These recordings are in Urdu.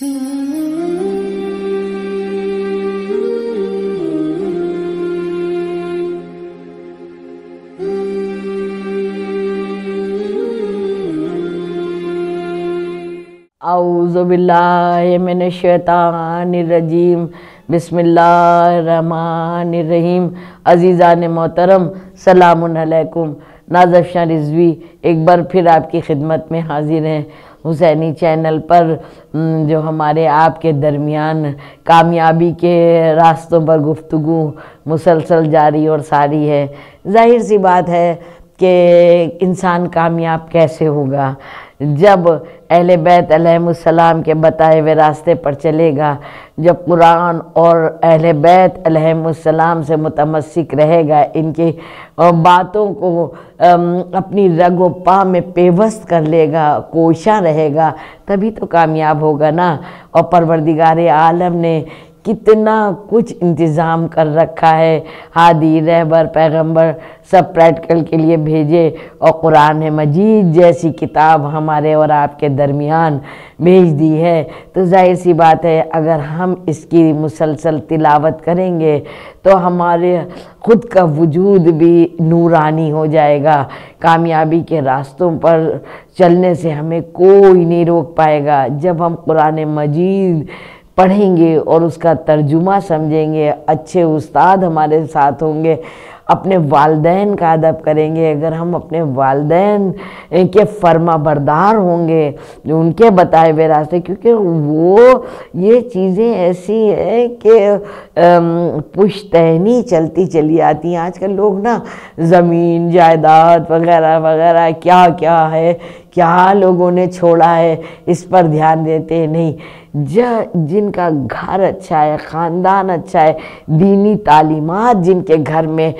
اعوذ باللہ من الشیطان الرجیم، بسم اللہ الرحمن الرحیم۔ عزیزان محترم، سلام علیکم۔ نازف شاہ رضوی ایک بار پھر آپ کی خدمت میں حاضر ہیں حسینی چینل پر، جو ہمارے آپ کے درمیان کامیابی کے راستوں پر گفتگو مسلسل جاری اور ساری ہے۔ ظاہر سی بات ہے کہ انسان کامیاب کیسے ہوگا؟ جب اہل بیت علیہم السلام کے بتائے ہوئے راستے پر چلے گا، جب قرآن اور اہل بیت علیہم السلام سے متمسک رہے گا، ان کی باتوں کو اپنی رگ و پا میں پیوست کر لے گا، کوشاں رہے گا، تبھی تو کامیاب ہوگا نا۔ اور پروردگار عالم نے کتنا کچھ انتظام کر رکھا ہے، ہادی، رہبر، پیغمبر سب پریکٹیکل کے لیے بھیجے، اور قرآن مجید جیسی کتاب ہمارے اور آپ کے درمیان بھیج دی ہے۔ تو ظاہر سی بات ہے اگر ہم اس کی مسلسل تلاوت کریں گے تو ہمارے خود کا وجود بھی نورانی ہو جائے گا۔ کامیابی کے راستوں پر چلنے سے ہمیں کوئی نہیں روک پائے گا۔ جب ہم قرآن مجید پڑھیں گے اور اس کا ترجمہ سمجھیں گے، اچھے استاد ہمارے ساتھ ہوں گے، اپنے والدین کا ادب کریں گے، اگر ہم اپنے والدین کے فرما بردار ہوں گے جو ان کے بتائے ہوئے راستے، کیونکہ وہ یہ چیزیں ایسی ہیں کہ پشتینی چلتی چلی آتی ہیں۔ آج کل لوگ نا زمین جائیداد وغیرہ وغیرہ کیا کیا ہے، کیا لوگوں نے چھوڑا ہے، اس پر دھیان دیتے نہیں۔ جن کا گھر اچھا ہے، خاندان اچھا ہے، دینی تعلیمات جن کے گھر میں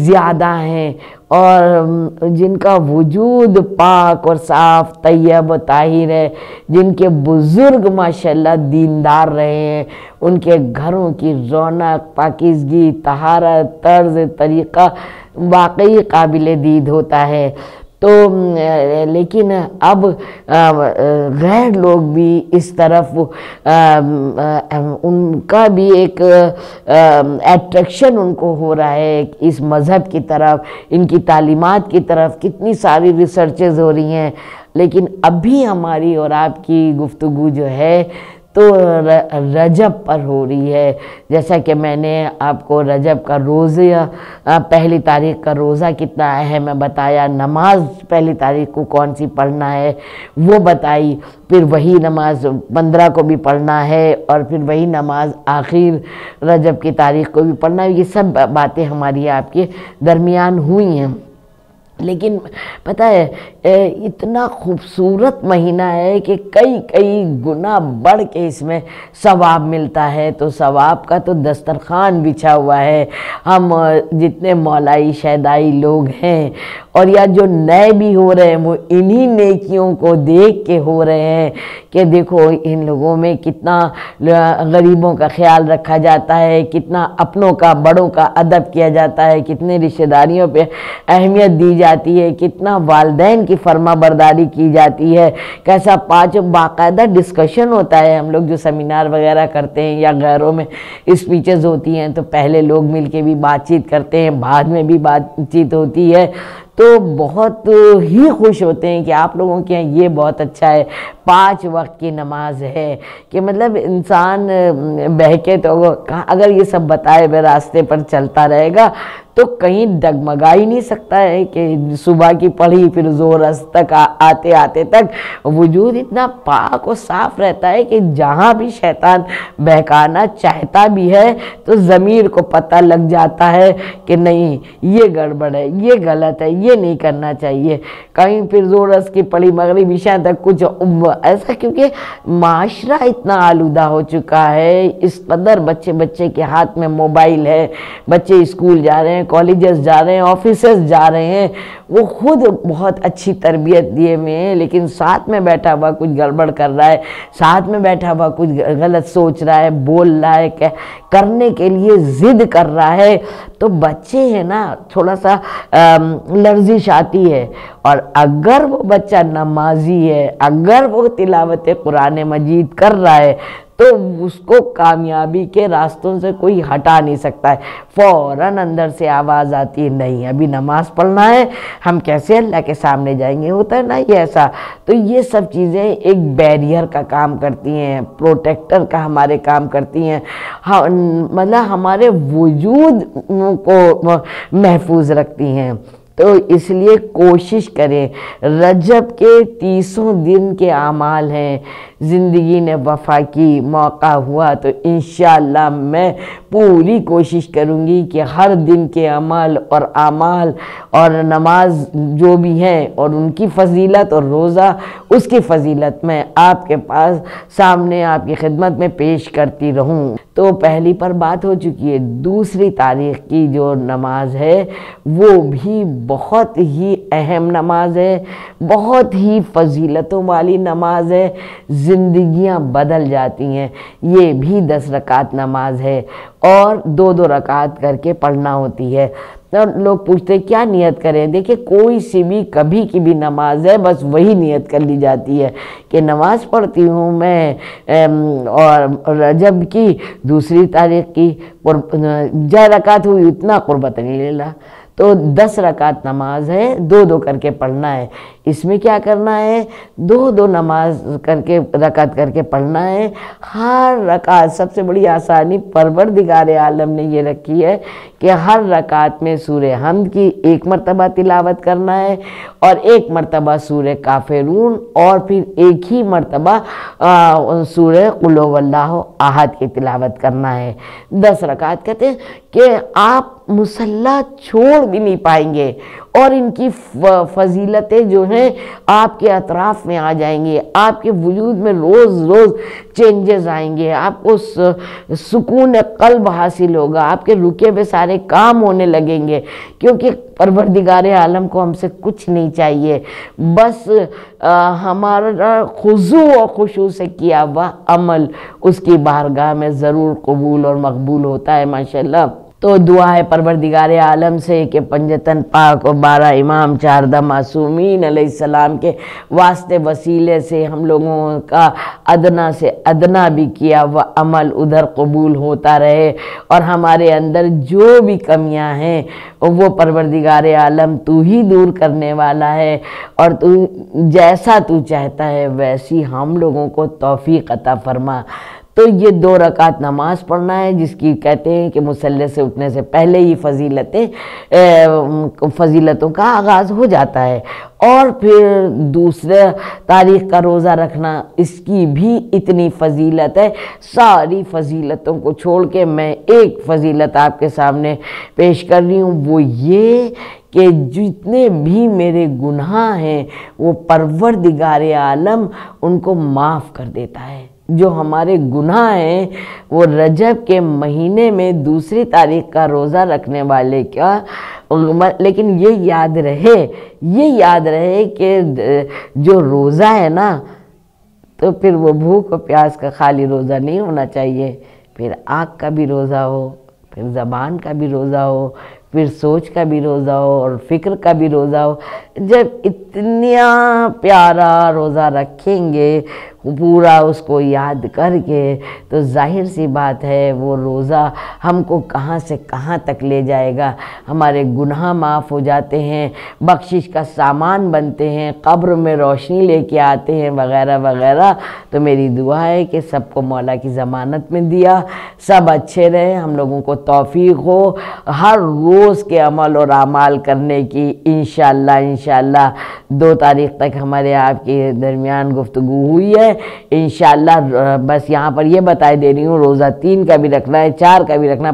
زیادہ ہیں، اور جن کا وجود پاک اور صاف طیب و طاہر ہے، جن کے بزرگ ماشاءاللہ دیندار رہے ہیں، ان کے گھروں کی رونق، پاکیزگی، طہارت، طرز طریقہ واقعی قابل دید ہوتا ہے۔ تو لیکن اب غیر لوگ بھی اس طرف ان کا بھی ایک ایٹریکشن ان کو ہو رہا ہے اس مذہب کی طرف، ان کی تعلیمات کی طرف۔ کتنی ساری ریسرچز ہو رہی ہیں، لیکن ابھی ہماری اور آپ کی گفتگو جو ہے تو رجب پر ہو رہی ہے۔ جیسا کہ میں نے آپ کو رجب کا روزہ، پہلی تاریخ کا روزہ کتنا اہم ہے بتایا، نماز پہلی تاریخ کو کون سی پڑھنا ہے وہ بتائی، پھر وہی نماز 15 کو بھی پڑھنا ہے، اور پھر وہی نماز آخر رجب کی تاریخ کو بھی پڑھنا ہے۔ یہ سب باتیں ہماری آپ کے درمیان ہوئی ہیں، لیکن پتہ ہے اتنا خوبصورت مہینہ ہے کہ کئی گنا بڑھ کے اس میں ثواب ملتا ہے۔ تو ثواب کا تو دسترخوان بچھا ہوا ہے۔ ہم جتنے مولائی شہدائی لوگ ہیں اور یا جو نئے بھی ہو رہے ہیں، وہ انہی نیکیوں کو دیکھ کے ہو رہے ہیں کہ دیکھو ان لوگوں میں کتنا غریبوں کا خیال رکھا جاتا ہے، کتنا اپنوں کا، بڑوں کا ادب کیا جاتا ہے، کتنے رشتہ داریوں پہ اہمیت دی جاتی ہے، کتنا والدین کی فرما برداری کی جاتی ہے، کیسا پانچ باقاعدہ ڈسکشن ہوتا ہے۔ ہم لوگ جو سیمینار وغیرہ کرتے ہیں یا غیروں میں اسپیچز ہوتی ہیں تو پہلے لوگ مل کے بھی بات چیت کرتے ہیں، بعد میں بھی بات چیت ہوتی ہے، تو بہت ہی خوش ہوتے ہیں کہ آپ لوگوں کے یہاں یہ بہت اچھا ہے، 5 وقت کی نماز ہے، کہ مطلب انسان بہکے تو اگر یہ سب بتائے ہوئے راستے پر چلتا رہے گا تو کہیں ڈگمگا ہی نہیں سکتا ہے کہ صبح کی پڑھی پھر زور تک آتے آتے تک وجود اتنا پاک و صاف رہتا ہے کہ جہاں بھی شیطان بہکانا چاہتا بھی ہے تو ضمیر کو پتہ لگ جاتا ہے کہ نہیں یہ گڑبڑ ہے، یہ غلط ہے، یہ نہیں کرنا چاہیے۔ کہیں پھر زور کی پڑھی مغرب عشاء تک کچھ ایسا، کیونکہ معاشرہ اتنا آلودہ ہو چکا ہے، اس قدر بچے کے ہاتھ میں موبائل ہے، بچے اسکول جا رہے ہیں، ہیں، کالجز جا رہے ہیں، آفیسز جا رہے ہیں، وہ خود بہت اچھی تربیت دیے ہوئے ہیں، لیکن ساتھ میں بیٹھا ہوا کچھ گڑبڑ کر رہا ہے، ساتھ میں بیٹھا ہوا کچھ غلط سوچ رہا ہے، بول رہا ہے، کرنے کے لیے ضد کر رہا ہے، تو بچے ہیں نا تھوڑا سا لرزش آتی ہے۔ اور اگر وہ بچہ نمازی ہے، اگر وہ تلاوت قرآن مجید کر رہا ہے، تو اس کو کامیابی کے راستوں سے کوئی ہٹا نہیں سکتا ہے۔ فوراً اندر سے آواز آتی ہے، نہیں ابھی نماز پڑھنا ہے، ہم کیسے اللہ کے سامنے جائیں گے، ہوتا ہے نا یہ ایسا۔ تو یہ سب چیزیں ایک بیریئر کا کام کرتی ہیں، پروٹیکٹر کا ہمارے کام کرتی ہیں، مطلب ہمارے وجود کو محفوظ رکھتی ہیں۔ تو اس لیے کوشش کریں، رجب کے 30 دن کے اعمال ہیں، زندگی نے وفا کی، موقع ہوا تو انشاءاللہ میں پوری کوشش کروں گی کہ ہر دن کے عمل اور اعمال اور نماز جو بھی ہیں اور ان کی فضیلت اور روزہ اس کی فضیلت میں آپ کے پاس سامنے آپ کی خدمت میں پیش کرتی رہوں۔ تو پہلی پر بات ہو چکی ہے۔ دوسری تاریخ کی جو نماز ہے وہ بھی بہت ہی اہم نماز ہے، بہت ہی فضیلتوں والی نماز ہے، زندگیاں بدل جاتی ہیں۔ یہ بھی 10 رکعت نماز ہے اور 2 رکعت کر کے پڑھنا ہوتی ہے۔ تو لوگ پوچھتے ہیں کیا نیت کریں؟ دیکھیں کوئی سی بھی کبھی کی بھی نماز ہے، بس وہی نیت کر لی جاتی ہے کہ نماز پڑھتی ہوں میں، اور رجب کی دوسری تاریخ کی جہ رکعت ہوئی اتنا قربت نہیں لے لا، تو 10 رکعت نماز ہے، 2 کر کے پڑھنا ہے۔ اس میں کیا کرنا ہے؟ 2 نماز کر کے رکعت کر کے پڑھنا ہے۔ ہر رکعت سب سے بڑی آسانی پروردگار عالم نے یہ رکھی ہے کہ ہر رکعت میں سورہ حمد کی 1 مرتبہ تلاوت کرنا ہے اور 1 مرتبہ سورہ کافرون اور پھر 1 ہی مرتبہ سورہ قل هو اللہ احد کی تلاوت کرنا ہے۔ 10 رکعت کہتے ہیں کہ آپ مصلی چھوڑ بھی نہیں پائیں گے اور ان کی فضیلتیں جو ہیں آپ کے اطراف میں آ جائیں گے، آپ کے وجود میں روز روز چینجز آئیں گے، آپ کو سکون قلب حاصل ہوگا، آپ کے رکے ہوئے سارے کام ہونے لگیں گے، کیونکہ پروردگار عالم کو ہم سے کچھ نہیں چاہیے، بس ہمارا خضوع و خشوع سے کیا ہوا عمل اس کی بارگاہ میں ضرور قبول اور مقبول ہوتا ہے ماشاءاللہ۔ تو دعا ہے پروردگار عالم سے کہ پنجتن پاک اور 12 امام 14 معصومین علیہ السلام کے واسطے وسیلے سے ہم لوگوں کا ادنا سے ادنا بھی کیا ہوا عمل ادھر قبول ہوتا رہے، اور ہمارے اندر جو بھی کمیاں ہیں وہ پروردگار عالم تو ہی دور کرنے والا ہے، اور تو جیسا تو چاہتا ہے ویسی ہم لوگوں کو توفیق عطا فرما۔ تو یہ 2 رکعت نماز پڑھنا ہے، جس کی کہتے ہیں کہ مصلی سے اٹھنے سے پہلے ہی فضیلتوں کا آغاز ہو جاتا ہے۔ اور پھر دوسرے تاریخ کا روزہ رکھنا، اس کی بھی اتنی فضیلت ہے۔ ساری فضیلتوں کو چھوڑ کے میں ایک فضیلت آپ کے سامنے پیش کر رہی ہوں، وہ یہ کہ جتنے بھی میرے گناہ ہیں وہ پروردگار عالم ان کو معاف کر دیتا ہے۔ جو ہمارے گناہ ہیں وہ رجب کے مہینے میں دوسری تاریخ کا روزہ رکھنے والے کا، لیکن یہ یاد رہے کہ جو روزہ ہے نا، تو پھر وہ بھوک و پیاس کا خالی روزہ نہیں ہونا چاہیے، پھر آنکھ کا بھی روزہ ہو، پھر زبان کا بھی روزہ ہو، پھر سوچ کا بھی روزہ ہو اور فکر کا بھی روزہ ہو۔ جب اتنا پیارا روزہ رکھیں گے پورا اس کو یاد کر کے، تو ظاہر سی بات ہے وہ روزہ ہم کو کہاں سے کہاں تک لے جائے گا، ہمارے گناہ معاف ہو جاتے ہیں، بخشش کا سامان بنتے ہیں، قبر میں روشنی لے کے آتے ہیں وغیرہ وغیرہ۔ تو میری دعا ہے کہ سب کو مولا کی ضمانت میں دیا، سب اچھے رہیں، ہم لوگوں کو توفیق ہو ہر روز کے عمل اور اعمال کرنے کی۔ انشاءاللہ 2 تاریخ تک ہمارے آپ کے درمیان گفتگو ہوئی ہے، ہے انشاءاللہ۔ بس یہاں پر یہ بتائی دے رہی ہوں، روزہ 3 کا بھی رکھنا ہے، 4 کا بھی رکھنا ہے،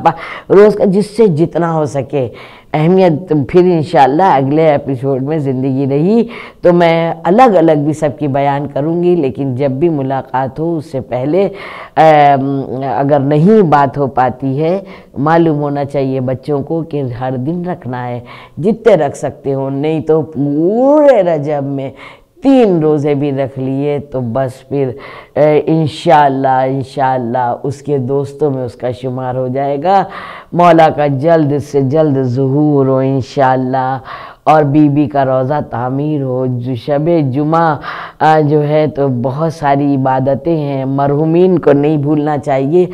روز کا جس سے جتنا ہو سکے۔ اہمیت پھر انشاءاللہ اگلے ایپیسوڈ میں زندگی رہی تو میں الگ الگ بھی سب کی بیان کروں گی، لیکن جب بھی ملاقات ہو اس سے پہلے اگر نہیں بات ہو پاتی ہے، معلوم ہونا چاہیے بچوں کو کہ ہر دن رکھنا ہے، جتنے رکھ سکتے ہو، نہیں تو پورے رجب میں 3 روزے بھی رکھ لیے تو بس پھر انشاءاللہ اس کے دوستوں میں اس کا شمار ہو جائے گا۔ مولا کا جلد سے جلد ظہور ہو انشاءاللہ، اور بی بی کا روزہ تعمیر ہو۔ جو شب جمعہ جو ہے تو بہت ساری عبادتیں ہیں، مرحومین کو نہیں بھولنا چاہیے۔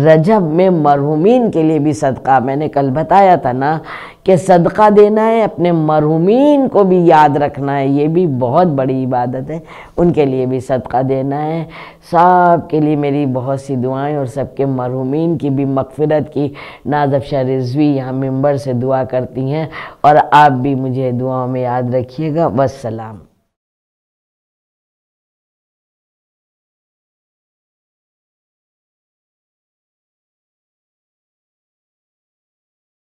رجب میں مرحومین کے لیے بھی صدقہ، میں نے کل بتایا تھا نا کہ صدقہ دینا ہے، اپنے مرحومین کو بھی یاد رکھنا ہے، یہ بھی بہت بڑی عبادت ہے، ان کے لیے بھی صدقہ دینا ہے۔ سب کے لیے میری بہت سی دعائیں، اور سب کے مرحومین کی بھی مغفرت کی۔ ناز افشاں رضوی یہاں ممبر سے دعا کرتی ہیں، اور آپ بھی مجھے دعاؤں میں یاد رکھیے گا۔ والسلام۔